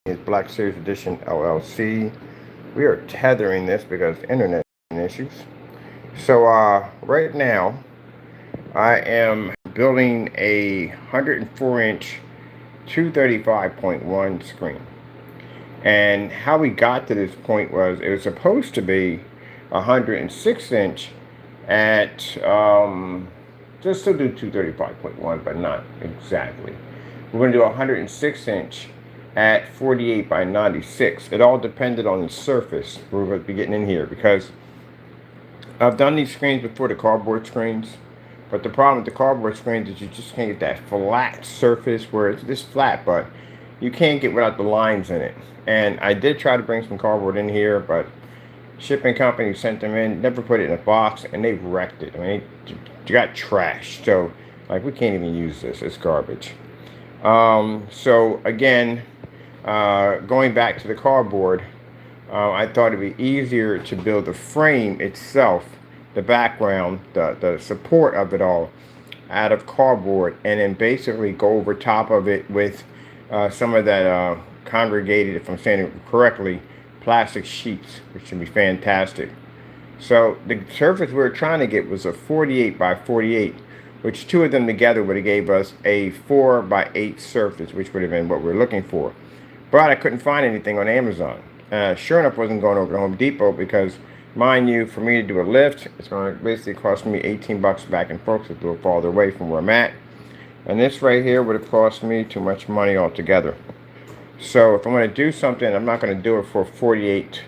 Is Black Series Edition LLC. We are tethering this because internet issues. So right now I am building a 104-inch 235.1 screen. And how we got to this point was it was supposed to be 106-inch at just to do 235.1, but not exactly. We're going to do 106-inch at 48 by 96. It all depended on the surface we're going to be getting in here, because I've done these screens before, the cardboard screens, but the problem with the cardboard screens is you just can't get that flat surface where it's this flat, but you can't get without the lines in it. And I did try to bring some cardboard in here, but shipping company sent them in, never put it in a box, and they wrecked it. I mean, it got trashed. So, like, we can't even use this. It's garbage. So, again, going back to the cardboard, I thought it'd be easier to build the frame itself, the background, the support of it all, out of cardboard, and then basically go over top of it with some of that congregated, if I'm saying it correctly, plastic sheets, which should be fantastic. So the surface we were trying to get was a 48 by 48, which two of them together would have gave us a 4 by 8 surface, which would have been what we were looking for. But I couldn't find anything on Amazon. Sure enough, wasn't going over to Home Depot because, mind you, for me to do a lift, it's going to basically cost me 18 bucks back and forth. It's a little farther away from where I'm at. And this right here would have cost me too much money altogether. So if I'm going to do something, I'm not going to do it for 48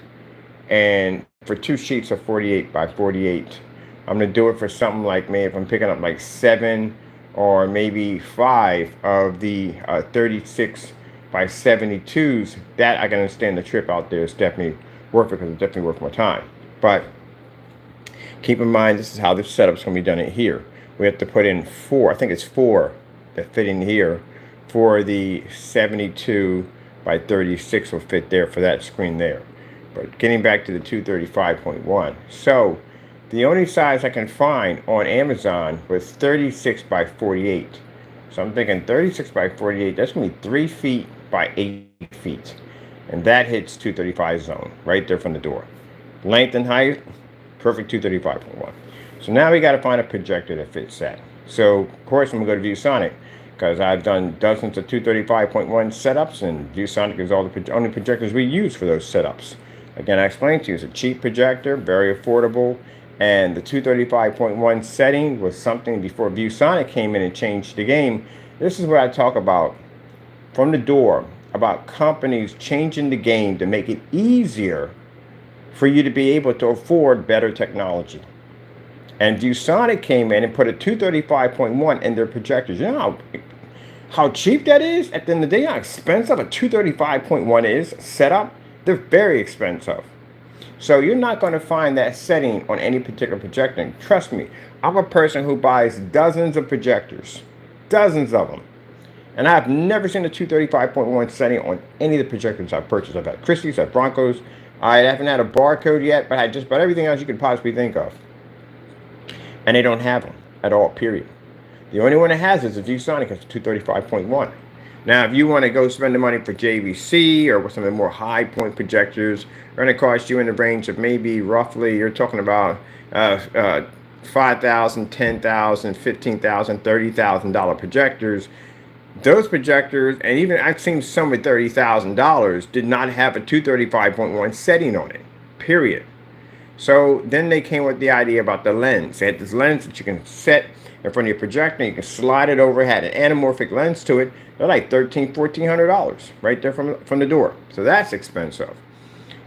and for two sheets of 48 by 48. I'm going to do it for something like, maybe if I'm picking up like 7 or maybe 5 of the 36 by 72s, that I can understand the trip out there is definitely worth it, because it's definitely worth my time. But keep in mind, this is how this setup's going to be done in here. We have to put in 4, I think it's 4 that fit in here for the 72 by 36 will fit there for that screen there. But getting back to the 235.1, so the only size I can find on Amazon was 36 by 48. So I'm thinking 36 by 48, that's going to be 3 feet by 8 feet. And that hits 235 zone right there from the door. Length and height, perfect 235.1. So now we got to find a projector that fits that. So of course I'm going to go to ViewSonic, because I've done dozens of 235.1 setups, and ViewSonic is all the only projectors we use for those setups. Again, I explained to you, it's a cheap projector, very affordable, and the 235.1 setting was something before ViewSonic came in and changed the game. This is what I talk about from the door, about companies changing the game to make it easier for you to be able to afford better technology. And ViewSonic came in and put a 235.1 in their projectors. You know how cheap that is? At the end of the day, how expensive a 235.1 is set up? They're very expensive. So you're not going to find that setting on any particular projector. And trust me, I'm a person who buys dozens of projectors. Dozens of them. And I've never seen a 235.1 setting on any of the projectors I've purchased. I've had Christie's, I've had Broncos. I haven't had a barcode yet, but I had just about everything else you could possibly think of. And they don't have them at all, period. The only one that has is a ViewSonic, it's 235.1. Now, if you want to go spend the money for JVC or some of the more high point projectors, they're going to cost you in the range of maybe roughly, you're talking about $5,000, $10,000, $15,000, $30,000 projectors. Those projectors, and even I've seen some with $30,000, did not have a 235.1 setting on it, period. So then they came with the idea about the lens. They had this lens that you can set in front of your projector. You can slide it over. It had an anamorphic lens to it. They're like $1,300, $1,400 right there from the door. So that's expensive.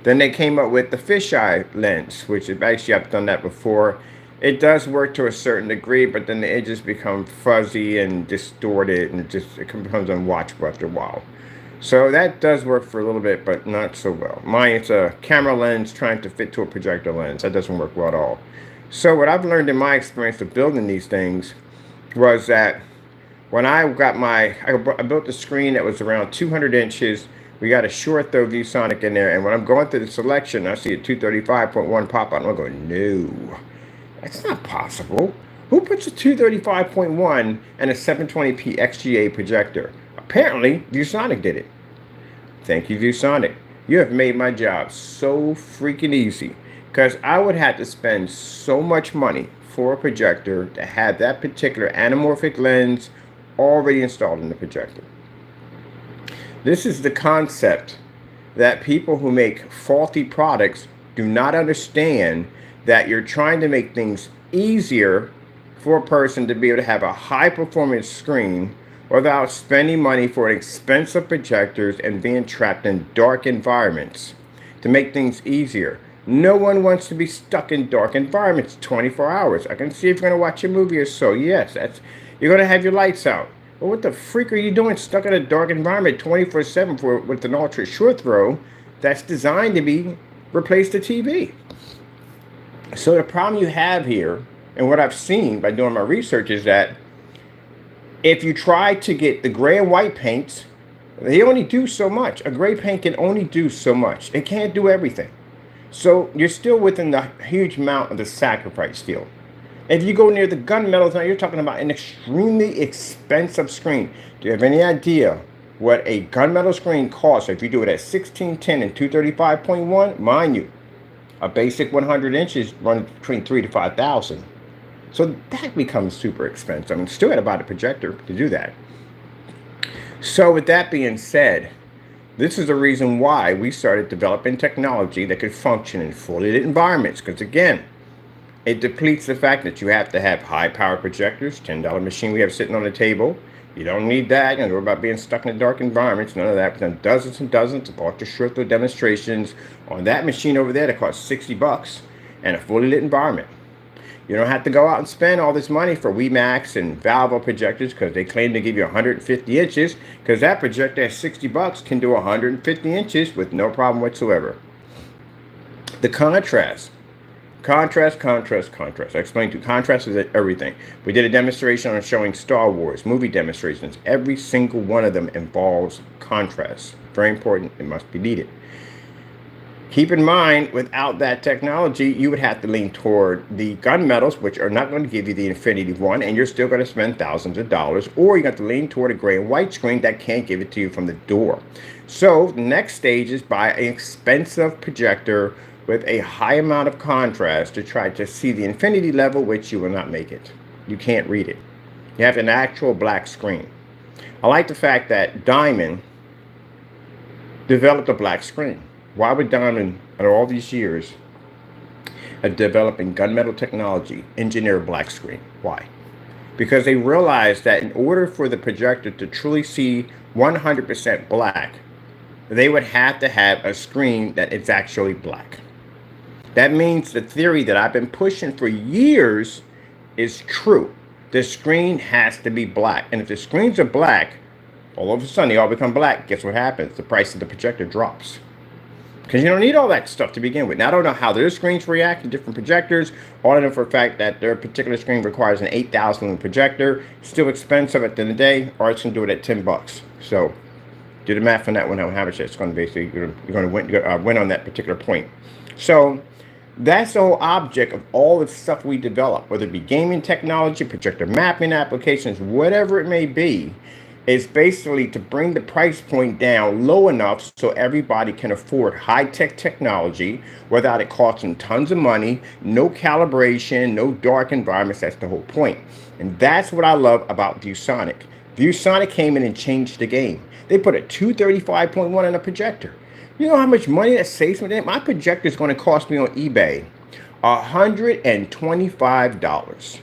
Then they came up with the fisheye lens, which is actually, I've done that before. It does work to a certain degree, but then the edges become fuzzy and distorted, and it becomes unwatchable after a while. So that does work for a little bit, but not so well. Mine, it's a camera lens trying to fit to a projector lens. That doesn't work well at all. So what I've learned in my experience of building these things was that when I got I built a screen that was around 200 inches. We got a short throw ViewSonic in there, and when I'm going through the selection, I see a 235.1 pop out, and I'm going, no, that's not possible. Who puts a 235.1 and a 720p XGA projector? Apparently, ViewSonic did it. Thank you, ViewSonic. You have made my job so freaking easy because I would have to spend so much money for a projector to have that particular anamorphic lens already installed in the projector. This is the concept that people who make faulty products do not understand, that you're trying to make things easier for a person to be able to have a high performance screen without spending money for expensive projectors and being trapped in dark environments. To make things easier, no one wants to be stuck in dark environments 24 hours. I can see if you're going to watch a movie or so. Yes, you're going to have your lights out. But what the freak are you doing stuck in a dark environment 24/7 with an ultra short throw that's designed to be replace the TV? So the problem you have here, and what I've seen by doing my research, is that if you try to get the gray and white paints, they only do so much. A gray paint can only do so much. It can't do everything. So you're still within the huge amount of the sacrifice field. If you go near the gunmetals, now you're talking about an extremely expensive screen. Do you have any idea what a gunmetal screen costs if you do it at 1610 and 235.1? Mind you, a basic 100 inches runs between 3,000 to 5,000. So that becomes super expensive. I mean, still got to buy the projector to do that. So with that being said, this is the reason why we started developing technology that could function in fully lit environments. Because again, it depletes the fact that you have to have high power projectors, $10 machine we have sitting on the table. You don't need that. You don't worry about being stuck in dark environments. None of that. We've done dozens and dozens of ultra short throw demonstrations on that machine over there that costs $60 and a fully lit environment. You don't have to go out and spend all this money for WeMax and Valvo projectors because they claim to give you 150 inches, because that projector at $60 can do 150 inches with no problem whatsoever. The contrast. Contrast. I explained to you, contrast is everything. We did a demonstration on showing Star Wars movie demonstrations. Every single one of them involves contrast. Very important. It must be needed. Keep in mind, without that technology, you would have to lean toward the gunmetals, which are not going to give you the Infinity One, and you're still going to spend thousands of dollars, or you got to lean toward a gray and white screen that can't give it to you from the door. So the next stage is buy an expensive projector with a high amount of contrast to try to see the infinity level, which you will not make it. You can't read it. You have an actual black screen. I like the fact that Diamond developed a black screen. Why would Diamond, in all these years of developing gunmetal technology, engineer a black screen? Why? Because they realized that in order for the projector to truly see 100% black, they would have to have a screen that is actually black. That means the theory that I've been pushing for years is true. The screen has to be black. And if the screens are black, all of a sudden they all become black. Guess what happens? The price of the projector drops. Because you don't need all that stuff to begin with. Now, I don't know how their screens react to different projectors. All I know for a fact that their particular screen requires an 8,000 lumen projector. Still expensive at the end of the day, or it's going to do it at $10. So do the math on that one, how much it's going to basically, you're going to win on that particular point. So that's the whole object of all the stuff we develop, whether it be gaming technology, projector mapping applications, whatever it may be, is basically to bring the price point down low enough so everybody can afford high-tech technology without it costing tons of money, no calibration, no dark environments. That's the whole point. And that's what I love about ViewSonic. ViewSonic came in and changed the game. They put a 235.1 in a projector. You know how much money that saves me? My projector is going to cost me on eBay $125.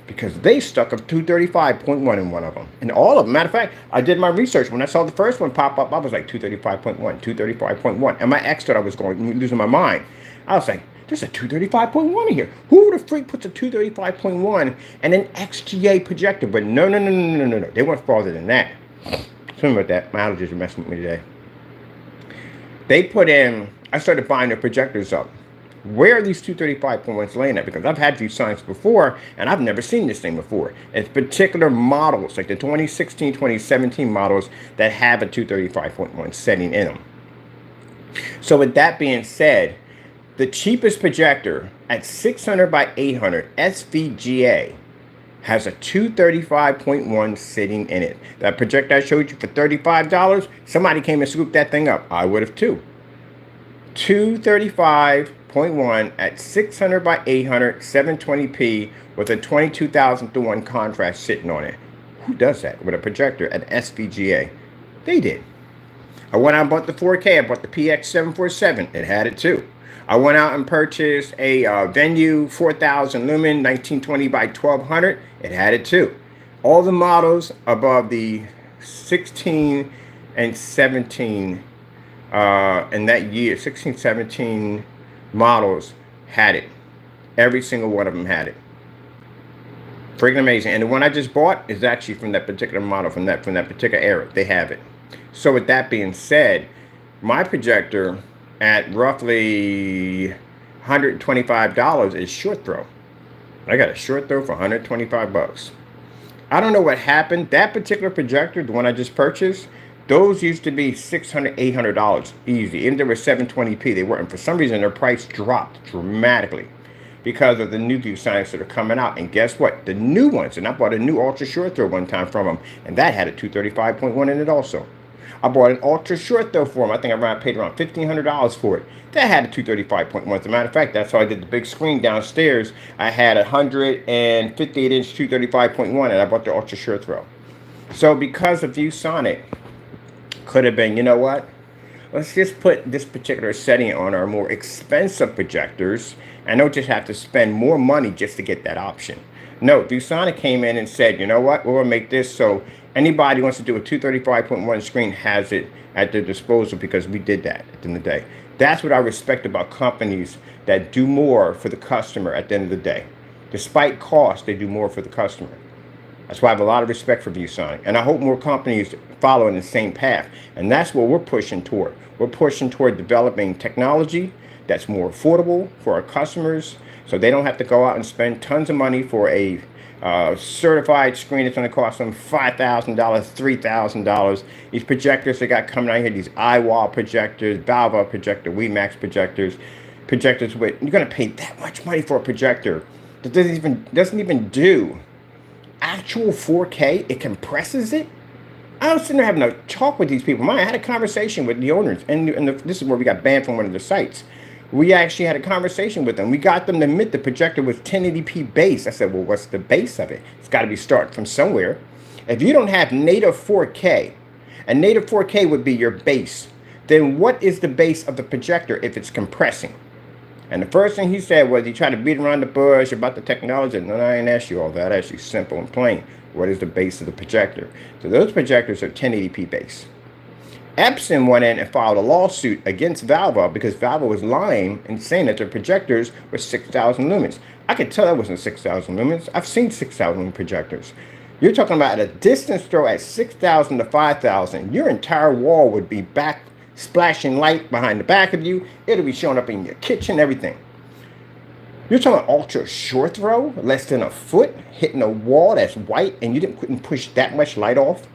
Because they stuck a 235.1 in one of them. And all of them. Matter of fact, I did my research. When I saw the first one pop up, I was like 235.1, 235.1. And my ex thought I was losing my mind. I was like, there's a 235.1 in here. Who the freak puts a 235.1 and an XGA projector? But no. They went farther than that. Sorry about that. My allergies are messing with me today. They put in, I started buying their projectors up. Where are these 235.1s laying at? Because I've had ViewSonics before, and I've never seen this thing before. It's particular models, like the 2016, 2017 models that have a 235.1 setting in them. So with that being said, the cheapest projector at 600 by 800 SVGA has a 235.1 sitting in it. That projector I showed you for $35, somebody came and scooped that thing up. I would have too. 235.1 at 600 by 800, 720p with a 22,000:1 contrast sitting on it. Who does that with a projector at SVGA? They did. I went out and bought the 4K. I bought the PX747. It had it too. I went out and purchased a Venue 4000 lumen 1920 by 1200. It had it too. All the models above the 16 and 17 in that year, 16, 17 models had it. Every single one of them had it. Freaking amazing. And the one I just bought is actually from that particular model, from that particular era. They have it. So with that being said, my projector at roughly $125 is short throw. I got a short throw for 125 bucks. I don't know what happened. That particular projector, the one I just purchased, those used to be $600, $800 easy. And they were 720p. They weren't. For some reason, their price dropped dramatically because of the new ViewSonics that are coming out. And guess what? The new ones, and I bought a new ultra short throw one time from them, and that had a 235.1 in it also. I bought an ultra short throw for them. I think I paid around $1,500 for it. That had a 235.1. As a matter of fact, that's how I did the big screen downstairs. I had a 158-inch 235.1, and I bought the ultra short throw. So because of ViewSonic, could have been, you know what? Let's just put this particular setting on our more expensive projectors, and don't just have to spend more money just to get that option. No, ViewSonic came in and said, you know what? We're going to make this so anybody who wants to do a 235.1 screen has it at their disposal, because we did that at the end of the day. That's what I respect about companies that do more for the customer at the end of the day. Despite cost, they do more for the customer. That's why I have a lot of respect for ViewSonic. And I hope more companies follow in the same path. And that's what we're pushing toward. We're pushing toward developing technology that's more affordable for our customers, so they don't have to go out and spend tons of money for a certified screen. It's going to cost them $5,000, $3,000. These projectors they got coming out here, these iWall projectors, Valva projector, WeMax projectors with, you're going to pay that much money for a projector that doesn't even do actual 4K. It compresses it. I was sitting there having a talk with these people. I had a conversation with the owners, and this is where we got banned from one of the sites. We actually had a conversation with them. We got them to admit the projector was 1080p base. I said, well, what's the base of it? It's got to be starting from somewhere. If you don't have native 4K, and native 4K would be your base, then what is the base of the projector if it's compressing? And the first thing he said was he tried to beat around the bush about the technology. No, I ain't asked you all that. I asked you simple and plain. What is the base of the projector? So those projectors are 1080p base. Epson went in and filed a lawsuit against Valva because Valva was lying and saying that their projectors were 6,000 lumens. I could tell that wasn't 6,000 lumens. I've seen 6,000 lumen projectors. You're talking about a distance throw at 6,000 to 5,000. Your entire wall would be back splashing light behind the back of you. It'll be showing up in your kitchen, everything. You're talking ultra short throw, less than a foot, hitting a wall that's white, and you couldn't push that much light off?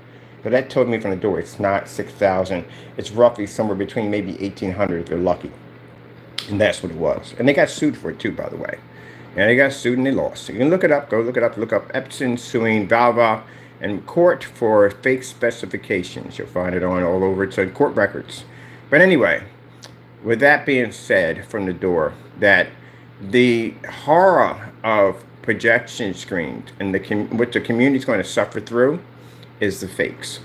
So that told me from the door it's not 6,000. It's roughly somewhere between maybe 1,800 if they're lucky. And that's what it was. And they got sued for it too, by the way. And they got sued and they lost. So you can look it up. Go look it up. Look up Epson suing Valva in court for fake specifications. You'll find it on all over. It's on court records. But anyway, with that being said from the door, that the horror of projection screens and what the community is going to suffer through is the fakes.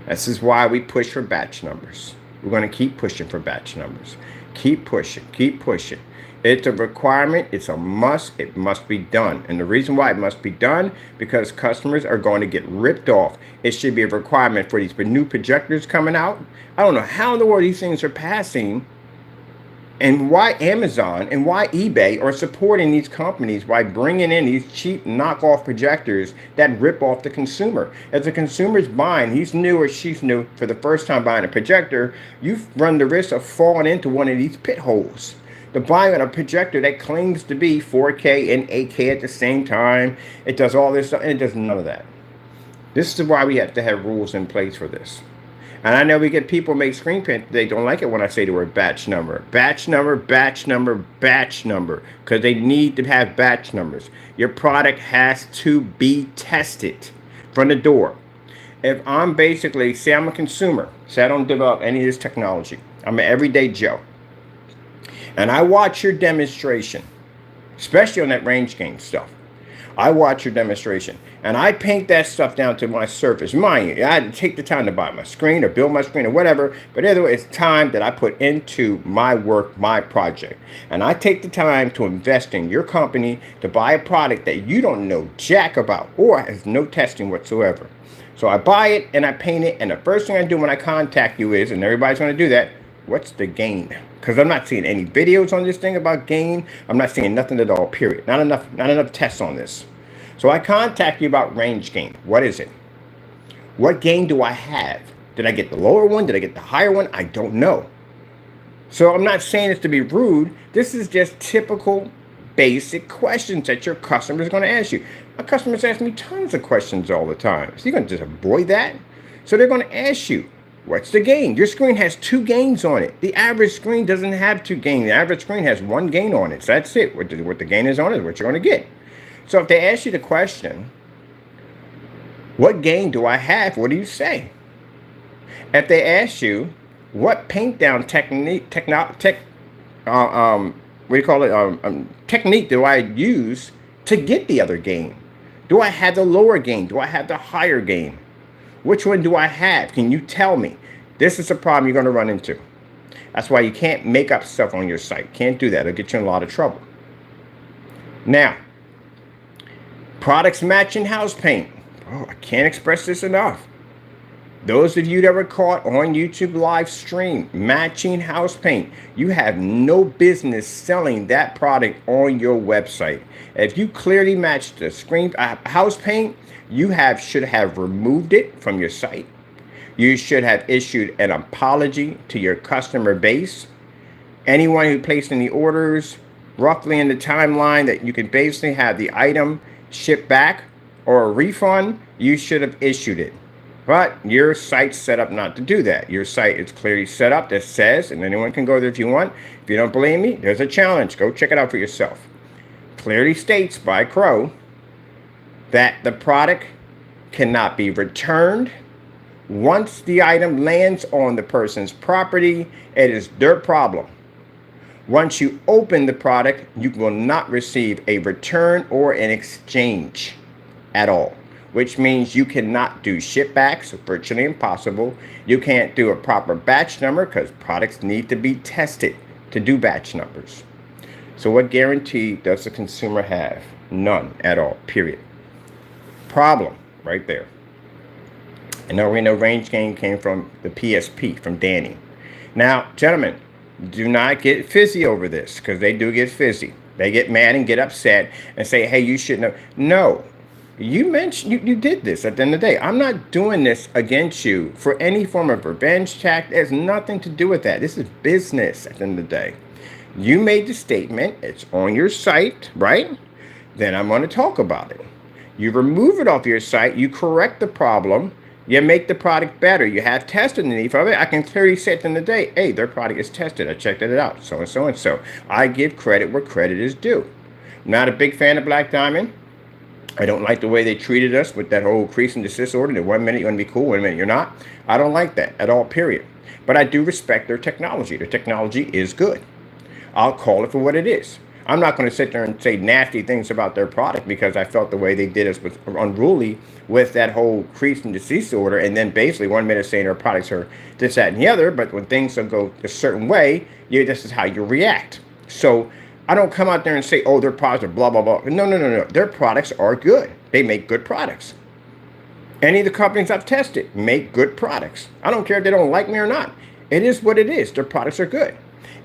This is why we push for batch numbers. We're going to keep pushing for batch numbers. Keep pushing. Keep pushing. It's a requirement. It's a must. It must be done. And the reason why it must be done, because customers are going to get ripped off. It should be a requirement for these new projectors coming out. I don't know how in the world these things are passing, and why Amazon and why eBay are supporting these companies by bringing in these cheap knockoff projectors that rip off the consumer. As the consumer's buying, he's new or she's new for the first time buying a projector, you run the risk of falling into one of these pit holes. The buying a projector that claims to be 4K and 8K at the same time, it does all this stuff, and it does none of that. This is why we have to have rules in place for this. And I know we get people make screen print. They don't like it when I say the word batch number. Batch number, batch number, batch number. Because they need to have batch numbers. Your product has to be tested from the door. If I'm basically, say I'm a consumer, say I don't develop any of this technology. I'm an everyday Joe. And I watch your demonstration, especially on that range gain stuff. I watch your demonstration and I paint that stuff down to my surface. Mind you, I had to take the time to buy my screen or build my screen or whatever. But either way, it's time that I put into my work, my project. And I take the time to invest in your company to buy a product that you don't know jack about or has no testing whatsoever. So I buy it and I paint it. And the first thing I do when I contact you is, and everybody's going to do that, what's the gain? Because I'm not seeing any videos on this thing about gain. I'm not seeing nothing at all, period. Not enough tests on this. So I contact you about range gain. What is it? What gain do I have? Did I get the lower one? Did I get the higher one? I don't know. So I'm not saying this to be rude. This is just typical basic questions that your customer is going to ask you. My customers ask me tons of questions all the time. So you're going to just avoid that? So they're going to ask you, what's the gain? Your screen has 2 gains on it. The average screen doesn't have 2 gains. The average screen has 1 gain on it. So that's it. What the gain is on it is what you're going to get. So if they ask you the question, what gain do I have? What do you say? If they ask you, what paint down technique do I use to get the other gain? Do I have the lower gain? Do I have the higher gain? Which one do I have? Can you tell me? This is a problem you're going to run into. That's why you can't make up stuff on your site. Can't do that. It'll get you in a lot of trouble. Now, products matching house paint. Oh, I can't express this enough. Those of you that were caught on YouTube live stream matching house paint, you have no business selling that product on your website. If you clearly match the screen house paint, you should have removed it from your site. You should have issued an apology to your customer base. Anyone who placed any orders roughly in the timeline that you can basically have the item shipped back or a refund, you should have issued it. But your site's set up not to do that. Your site is clearly set up that says, and anyone can go there if you want. If you don't believe me, there's a challenge. Go check it out for yourself. Clearly states by Crow that the product cannot be returned. Once the item lands on the person's property, it is their problem. Once you open the product, you will not receive a return or an exchange at all, which means you cannot do ship backs, virtually impossible. You can't do a proper batch number because products need to be tested to do batch numbers. So what guarantee does the consumer have? None at all, period. Problem right there. And now we know range gain came from the PSP, from Danny. Now, gentlemen, do not get fizzy over this, because they do get fizzy. They get mad and get upset and say, hey, you shouldn't have. No, you mentioned you did this at the end of the day. I'm not doing this against you for any form of revenge tactic. It has nothing to do with that. This is business at the end of the day. You made the statement. It's on your site, right? Then I'm going to talk about it. You remove it off your site. You correct the problem. You make the product better. You have tested underneath of it. I can clearly say at the end of the day, hey, their product is tested. I checked it out. So and so and so. I give credit where credit is due. I'm not a big fan of Black Diamond. I don't like the way they treated us with that whole cease and desist order. That 1 minute you're going to be cool, 1 minute you're not. I don't like that at all, period. But I do respect their technology. Their technology is good. I'll call it for what it is. I'm not going to sit there and say nasty things about their product because I felt the way they did us was unruly with that whole cease and desist order, and then basically 1 minute saying their products are this, that, and the other, but when things don't go a certain way, this is how you react. So I don't come out there and say, oh, their products are blah, blah, blah. No. Their products are good. They make good products. Any of the companies I've tested make good products. I don't care if they don't like me or not. It is what it is. Their products are good.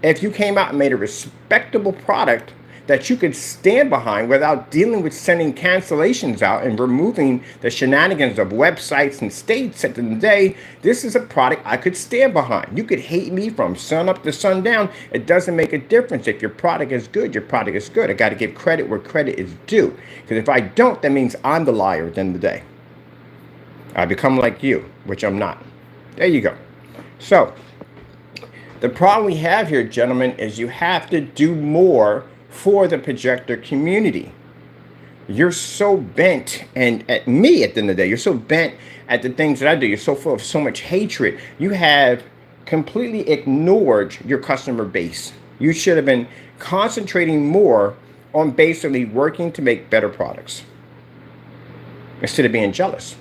If you came out and made a respectable product that you could stand behind without dealing with sending cancellations out and removing the shenanigans of websites and states at the end of the day, this is a product I could stand behind. You could hate me from sun up to sundown. It doesn't make a difference. If your product is good, your product is good. I got to give credit where credit is due. Because if I don't, that means I'm the liar at the end of the day. I become like you, which I'm not. There you go. So the problem we have here, gentlemen, is you have to do more for the projector community. You're so bent, and at me at the end of the day, you're so bent at the things that I do. You're so full of so much hatred. You have completely ignored your customer base. You should have been concentrating more on basically working to make better products instead of being jealous.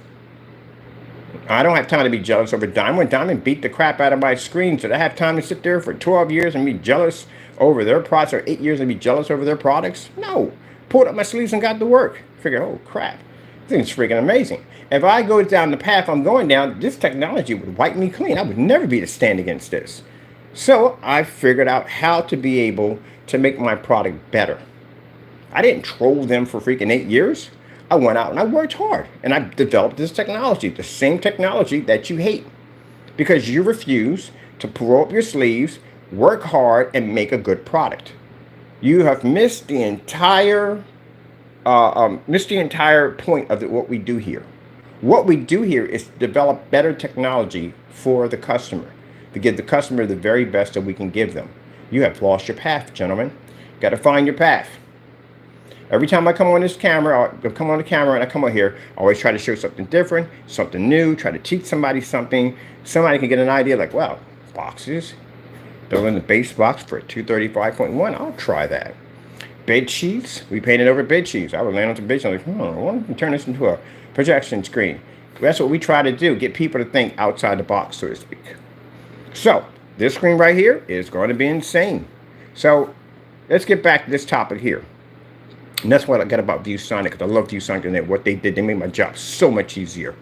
I don't have time to be jealous over Diamond. Diamond beat the crap out of my screen. Did I have time to sit there for 12 years and be jealous over their products, or 8 years and be jealous over their products? No. Pulled up my sleeves and got to work. Figured, oh crap, this thing's freaking amazing. If I go down the path I'm going down, this technology would wipe me clean. I would never be to stand against this. So I figured out how to be able to make my product better. I didn't troll them for freaking 8 years. I went out and I worked hard and I developed this technology, the same technology that you hate, because you refuse to pull up your sleeves, work hard, and make a good product. You have missed the entire point of what we do here. What we do here is develop better technology for the customer, to give the customer the very best that we can give them. You have lost your path, gentlemen. Got to find your path. Every time I come on this camera, I come on the camera and I come on here, I always try to show something different, something new, try to teach somebody something. Somebody can get an idea like, wow, boxes, building the base box for a 235.1, I'll try that. Bed sheets, we painted over bed sheets. I would land on the bed sheets, I'm like, I want to turn this into a projection screen. That's what we try to do, get people to think outside the box, so to speak. So, this screen right here is going to be insane. So, let's get back to this topic here. And that's what I got about ViewSonic, because I love ViewSonic and what they did. They made my job so much easier.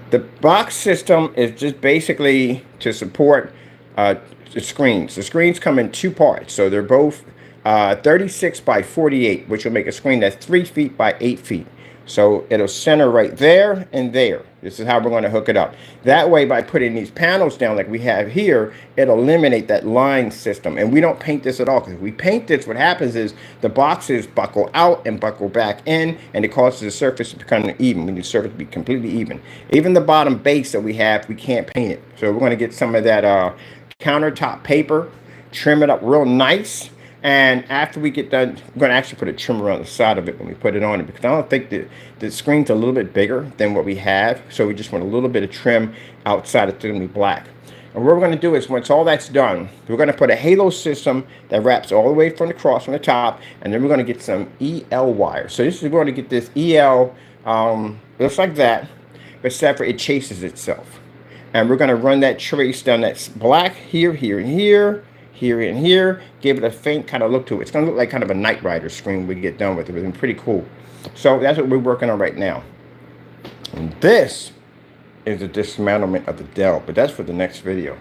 The box system is just basically to support the screens. The screens come in two parts. So they're both 36 by 48, which will make a screen that's 3 feet by 8 feet. So it'll center right there and there. This is how we're going to hook it up. That way, by putting these panels down like we have here, it'll eliminate that line system. And we don't paint this at all, because if we paint this, what happens is the boxes buckle out and buckle back in, and it causes the surface to become even. We need the surface to be completely even. Even the bottom base that we have, we can't paint it. So we're going to get some of that countertop paper, trim it up real nice. And after we get done, we're going to actually put a trimmer on the side of it when we put it on it, because I don't think that the screen's a little bit bigger than what we have. So we just want a little bit of trim outside. It's going to be black. And what we're going to do is, once all that's done, we're going to put a halo system that wraps all the way from the cross from the top. And then we're going to get some EL wire. So this is going to get this EL, looks like that, but separate, it chases itself. And we're going to run that trace down that's black here, here, and here. Here and here, give it a faint kind of look to it. It's going to look like kind of a Knight Rider screen when we get done with it. It's pretty cool. So that's what we're working on right now. And this is the dismantlement of the Dell, but that's for the next video,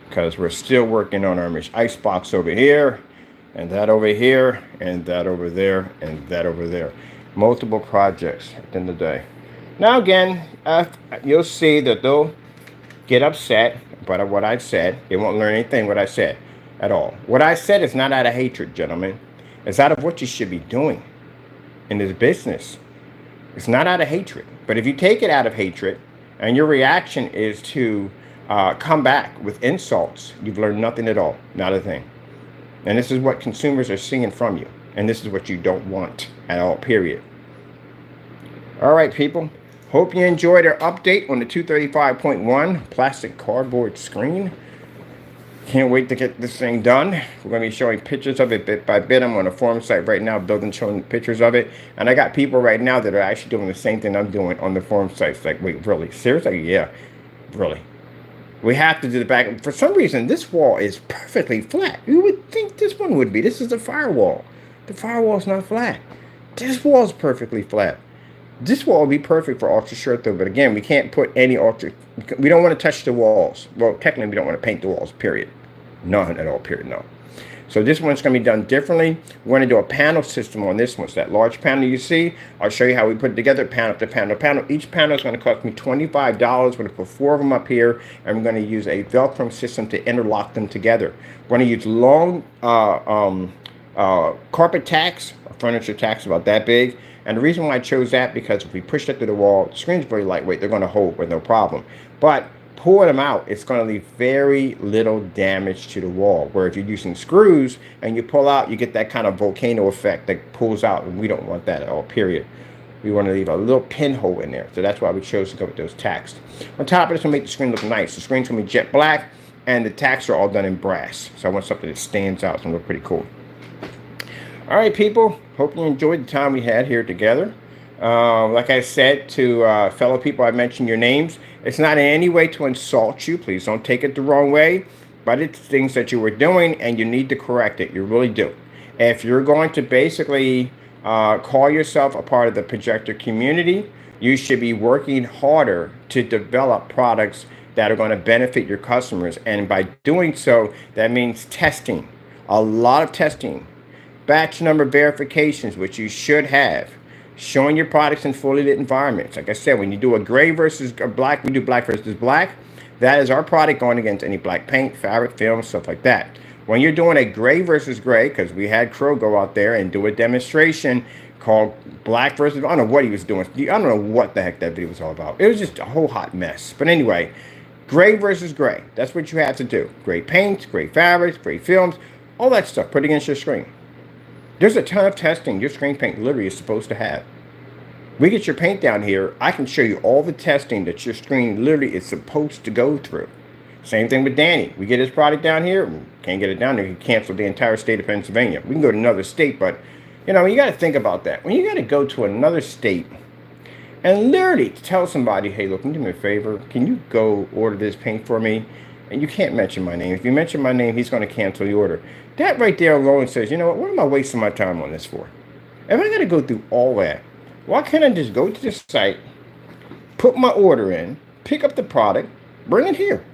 because we're still working on our ice box over here, and that over here, and that over there, and that over there. Multiple projects at the end of the day. Now again, you'll see that they'll get upset about what I said. They won't learn anything what I said at all. What I said is not out of hatred, gentlemen. It's out of what you should be doing in this business. It's not out of hatred. But if you take it out of hatred and your reaction is to come back with insults, you've learned nothing at all. Not a thing. And this is what consumers are seeing from you. And this is what you don't want at all, period. All right, people. Hope you enjoyed our update on the 235.1 plastic cardboard screen. Can't wait to get this thing done. We're going to be showing pictures of it bit by bit. I'm on a forum site right now showing pictures of it. And I got people right now that are actually doing the same thing I'm doing on the forum sites. Like, wait, really? Seriously? Yeah, really. We have to do the back. For some reason, this wall is perfectly flat. You would think this one would be. This is the firewall. The firewall is not flat. This wall is perfectly flat. This wall would be perfect for ultra short though, but again, we can't put any ultra. We don't want to touch the walls. Well, technically, we don't want to paint the walls, period. None at all, period, no. So this one's going to be done differently. We're going to do a panel system on this one. So that large panel you see, I'll show you how we put it together, panel to panel to panel. Each panel is going to cost me $25. We're going to put 4 of them up here, and we're going to use a Velcro system to interlock them together. We're going to use long carpet tacks, or furniture tacks about that big. And the reason why I chose that, because if we push that through the wall, the screen's very lightweight. They're going to hold with no problem. But pull them out, it's going to leave very little damage to the wall. Where if you're using screws and you pull out, you get that kind of volcano effect that pulls out, and we don't want that at all, period. We want to leave a little pinhole in there. So that's why we chose to go with those tacks. On top of this, we'll make the screen look nice. The screen's going to be jet black, and the tacks are all done in brass. So I want something that stands out. It's going to look pretty cool. All right, people. Hope you enjoyed the time we had here together. Like I said to fellow people, I mentioned your names. It's not in any way to insult you. Please don't take it the wrong way. But it's things that you were doing, and you need to correct it. You really do. If you're going to basically call yourself a part of the Projector community, you should be working harder to develop products that are going to benefit your customers. And by doing so, that means testing. A lot of testing. Batch number verifications, which you should have. Showing your products in fully lit environments. Like I said, when you do a gray versus a black, we do black versus black. That is our product going against any black paint, fabric, film, stuff like that. When you're doing a gray versus gray, because we had Crow go out there and do a demonstration called black versus, I don't know what he was doing. I don't know what the heck that video was all about. It was just a whole hot mess. But anyway, gray versus gray. That's what you have to do. Gray paints, gray fabrics, gray films, all that stuff. Put against your screen. There's a ton of testing your screen paint literally is supposed to have. We get your paint down here, I can show you all the testing that your screen literally is supposed to go through. Same thing with Danny. We get his product down here, can't get it down there, he canceled the entire state of Pennsylvania. We can go to another state, but you know, you got to think about that. When you got to go to another state and literally tell somebody, hey, look, can you do me a favor? Can you go order this paint for me? And you can't mention my name. If you mention my name, he's going to cancel the order. That right there alone says, you know what am I wasting my time on this for? If I got to go through all that, why can't I just go to the site, put my order in, pick up the product, bring it here?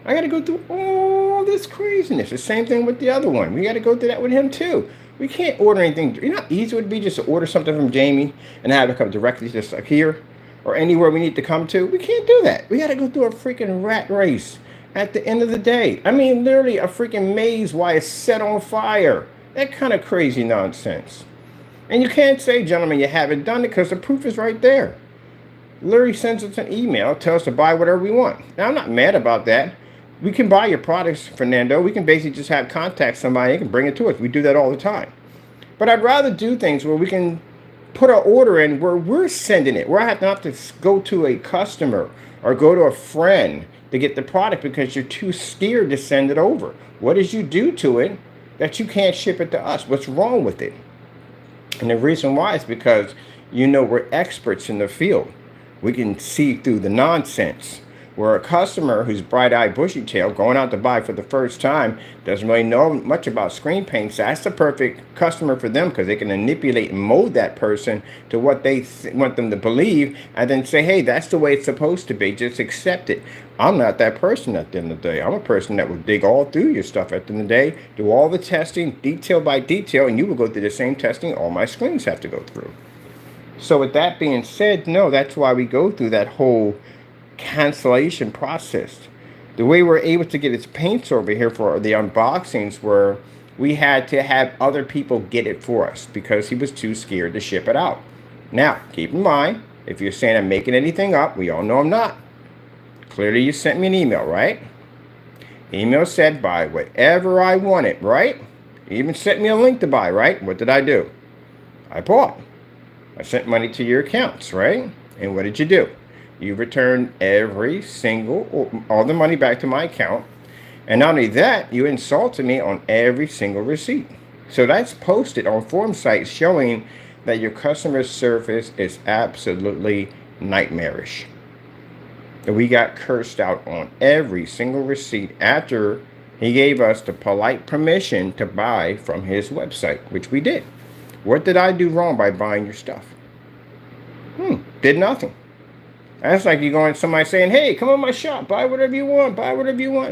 I got to go through all this craziness. The same thing with the other one. We got to go through that with him too. We can't order anything. You know how easy it would be just to order something from Jamie and have it come directly just like here or anywhere we need to come to? We can't do that. We got to go through a freaking rat race. At the end of the day, I mean, literally a freaking maze while it's set on fire. That kind of crazy nonsense. And you can't say, gentlemen, you haven't done it because the proof is right there. Literally sends us an email, tells us to buy whatever we want. Now, I'm not mad about that. We can buy your products, Fernando. We can basically just have contact somebody and can bring it to us. We do that all the time. But I'd rather do things where we can put our order in where we're sending it, where I have to go to a customer or go to a friend to get the product because you're too scared to send it over. What did you do to it that you can't ship it to us? What's wrong with it? And the reason why is because, you know, we're experts in the field. We can see through the nonsense. Where a customer who's bright-eyed, bushy-tailed, going out to buy for the first time, doesn't really know much about screen paints, that's the perfect customer for them because they can manipulate and mold that person to what they want them to believe and then say, hey, that's the way it's supposed to be. Just accept it. I'm not that person at the end of the day. I'm a person that will dig all through your stuff at the end of the day, do all the testing, detail by detail, and you will go through the same testing all my screens have to go through. So with that being said, no, that's why we go through that whole cancellation process. The way we're able to get its paints over here for the unboxings were we had to have other people get it for us because he was too scared to ship it out. Now, keep in mind, if you're saying I'm making anything up, we all know I'm not. Clearly you sent me an email, right? Email said buy whatever I wanted, right? You even sent me a link to buy, right? What did I do? I bought. I sent money to your accounts, right? And what did you do? You returned every single, all the money back to my account. And not only that, you insulted me on every single receipt. So that's posted on forum sites showing that your customer service is absolutely nightmarish. And we got cursed out on every single receipt after he gave us the polite permission to buy from his website, which we did. What did I do wrong by buying your stuff? Did nothing. That's like you going to somebody saying, hey, come on my shop, buy whatever you want,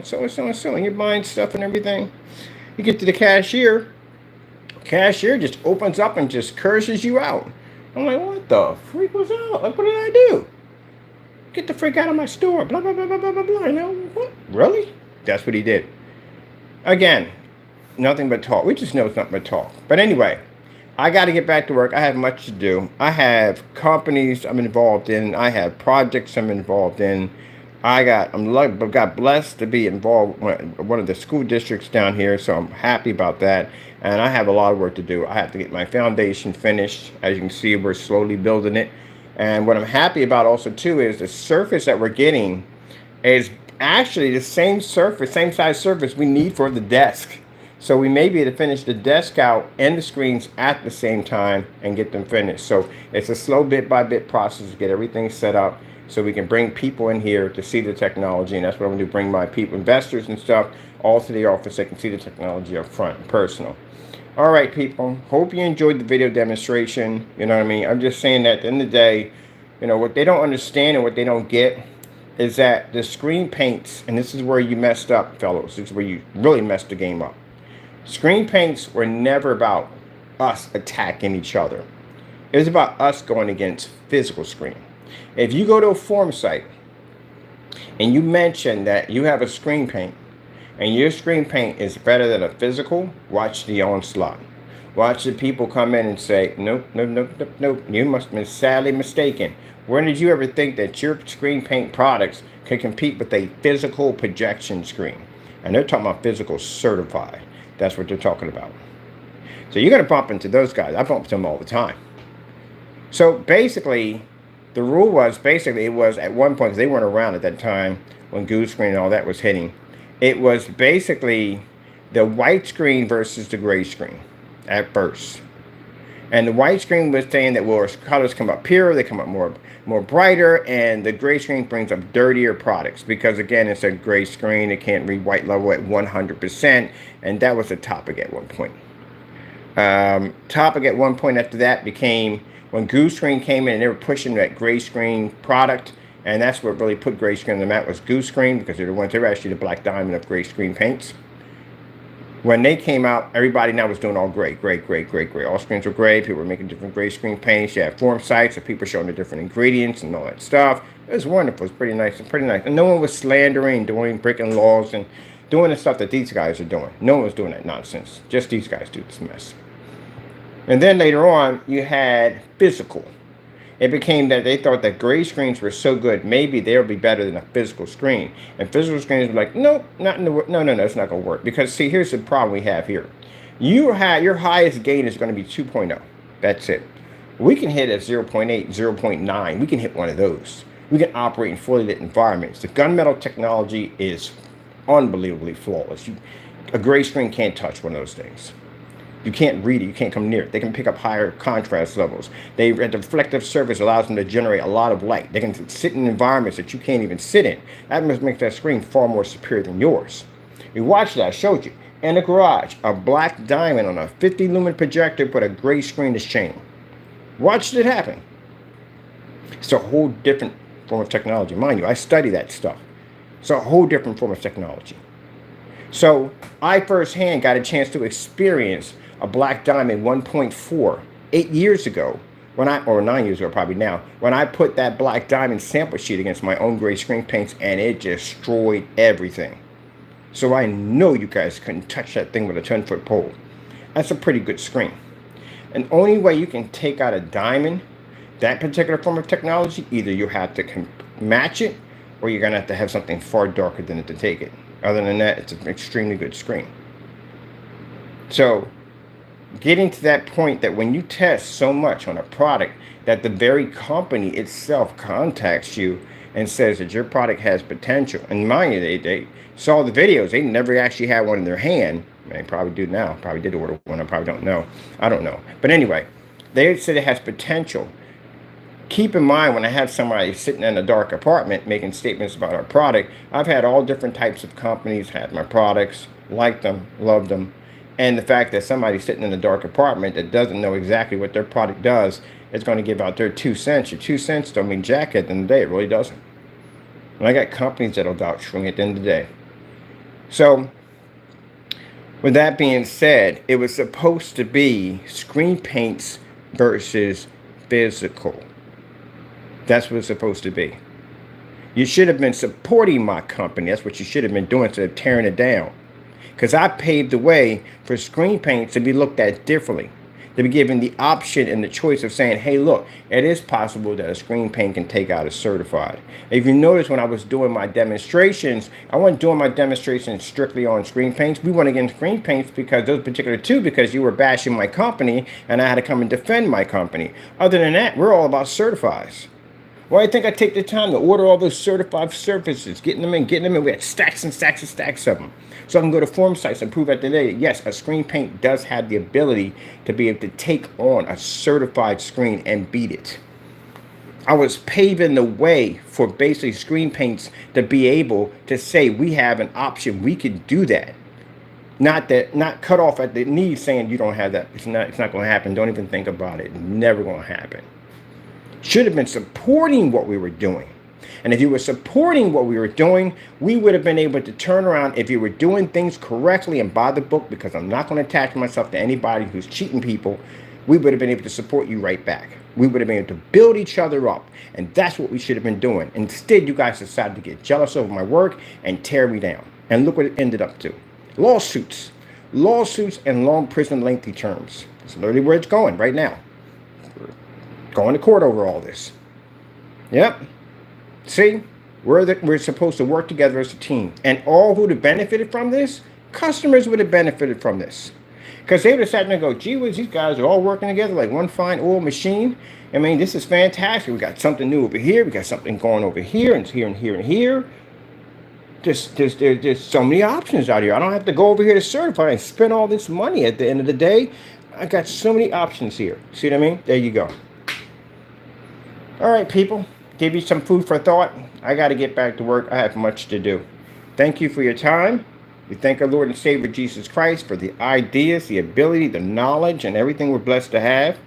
so and so and so, and you're buying stuff and everything. You get to the cashier just opens up and just curses you out. I'm like, what the freak was that? Like, what did I do? Get the freak out of my store, blah, blah, blah, blah, blah, blah, blah. You know, what? Really? That's what he did. Again, nothing but talk. We just know it's nothing but talk. But anyway, I got to get back to work. I have much to do. I have companies I'm involved in. I have projects I'm involved in. got blessed to be involved with one of the school districts down here, so I'm happy about that. And I have a lot of work to do. I have to get my foundation finished. As you can see, we're slowly building it. And what I'm happy about also too is the surface that we're getting is actually the same surface, same size surface we need for the desk. So we may be able to finish the desk out and the screens at the same time and get them finished. So it's a slow bit by bit process to get everything set up so we can bring people in here to see the technology. And that's what I'm going to do, bring my people, investors and stuff, all to the office. They can see the technology up front and personal. All right, people. Hope you enjoyed the video demonstration. You know what I mean? I'm just saying that at the end of the day, you know, what they don't understand and what they don't get is that the screen paints, and this is where you messed up, fellows. This is where you really messed the game up. Screen paints were never about us attacking each other. It was about us going against physical screen. If you go to a forum site and you mention that you have a screen paint and your screen paint is better than a physical, watch the onslaught. Watch the people come in and say, nope, nope, nope, nope, nope. You must have been sadly mistaken. When did you ever think that your screen paint products can compete with a physical projection screen? And they're talking about physical certified. That's what they're talking about. So you're going to bump into those guys. I bump into them all the time. So basically, the rule was, it was at one point, because they weren't around at that time when Goose Screen and all that was hitting, it was basically the white screen versus the gray screen at first. And the white screen was saying that, well, colors come up here, they come up more brighter, and the gray screen brings up dirtier products because, again, it's a gray screen. It can't read white level at 100%, and that was the topic at one point. Topic at one point after that became when Goose Screen came in and they were pushing that gray screen product, and that's what really put gray screen on the map was Goose Screen, because they're the ones, they were actually the black diamond of gray screen paints. When they came out, everybody now was doing all gray. All screens were gray. People were making different gray screen paints. You had forum sites of people showing the different ingredients and all that stuff. It was wonderful. It was pretty nice. And no one was slandering, breaking laws, and doing the stuff that these guys are doing. No one was doing that nonsense. Just these guys do this mess. And then later on, you had physical. It became that they thought that gray screens were so good, maybe they'll be better than a physical screen. And physical screens were like, nope, not in the no, it's not going to work. Because, see, here's the problem we have here. Your highest gain is going to be 2.0. That's it. We can hit at 0.8, 0.9. We can hit one of those. We can operate in fully lit environments. The gunmetal technology is unbelievably flawless. A gray screen can't touch one of those things. You can't read it. You can't come near it. They can pick up higher contrast levels. The reflective surface allows them to generate a lot of light. They can sit in environments that you can't even sit in. That makes that screen far more superior than yours. You watch that. I showed you. In the garage, a black diamond on a 50 lumen projector put a gray screen as chain. Watched it happen. It's a whole different form of technology. Mind you, I study that stuff. It's a whole different form of technology. So I firsthand got a chance to experience a black diamond 1.4 8 years ago, or 9 years ago probably now, when I put that black diamond sample sheet against my own gray screen paints, and it destroyed everything. So I know you guys couldn't touch that thing with a 10-foot pole. That's a pretty good screen. And only way you can take out a diamond, that particular form of technology, either you have to match it, or you're going to have something far darker than it to take it. Other than that, it's an extremely good screen. So getting to that point that when you test so much on a product that the very company itself contacts you and says that your product has potential, and mind you, they saw the videos, they never actually had one in their hand. They probably do now. Probably did order one. I probably don't know. I don't know. But anyway, they said it has potential. Keep in mind, when I have somebody sitting in a dark apartment making statements about our product, I've had all different types of companies had my products, liked them, loved them. And the fact that somebody sitting in a dark apartment that doesn't know exactly what their product does is going to give out their 2 cents. Your 2 cents don't mean jack at the end of the day. It really doesn't. And I got companies that'll vouch for me at the end of the day. So, with that being said, it was supposed to be screen paints versus physical. That's what it's supposed to be. You should have been supporting my company. That's what you should have been doing instead of tearing it down. Because I paved the way for screen paints to be looked at differently. To be given the option and the choice of saying, hey, look, it is possible that a screen paint can take out a certified. If you notice, when I was doing my demonstrations, I wasn't doing my demonstrations strictly on screen paints. We went against screen paints because those particular two, because you were bashing my company and I had to come and defend my company. Other than that, we're all about certifieds. Well, I think I take the time to order all those certified surfaces, getting them in. We had stacks and stacks and stacks of them. So I can go to forum sites and prove that today, yes, a screen paint does have the ability to be able to take on a certified screen and beat it. I was paving the way for basically screen paints to be able to say we have an option. We can do that. Not cut off at the knees saying you don't have that. It's not going to happen. Don't even think about it. Never going to happen. Should have been supporting what we were doing. And if you were supporting what we were doing, we would have been able to turn around if you were doing things correctly and by the book, because I'm not going to attach myself to anybody who's cheating people. We would have been able to support you right back. We would have been able to build each other up. And that's what we should have been doing. Instead, you guys decided to get jealous over my work and tear me down. And look what it ended up to. Lawsuits. Lawsuits and long prison lengthy terms. That's literally where it's going right now. We're going to court over all this. Yep. See, we're supposed to work together as a team. And all who would have benefited from this, customers would have benefited from this. Because they would have sat there and go, gee whiz, these guys are all working together like one fine oil machine. I mean, this is fantastic. We got something new over here. We got something going over here and here and here and here. There's so many options out here. I don't have to go over here to certify and spend all this money at the end of the day. I got so many options here. See what I mean? There you go. All right, people. Give you some food for thought. I got to get back to work. I have much to do. Thank you for your time. We thank our Lord and Savior Jesus Christ for the ideas, the ability, the knowledge, and everything we're blessed to have.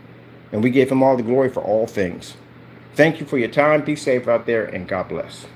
And we give him all the glory for all things. Thank you for your time. Be safe out there, and God bless.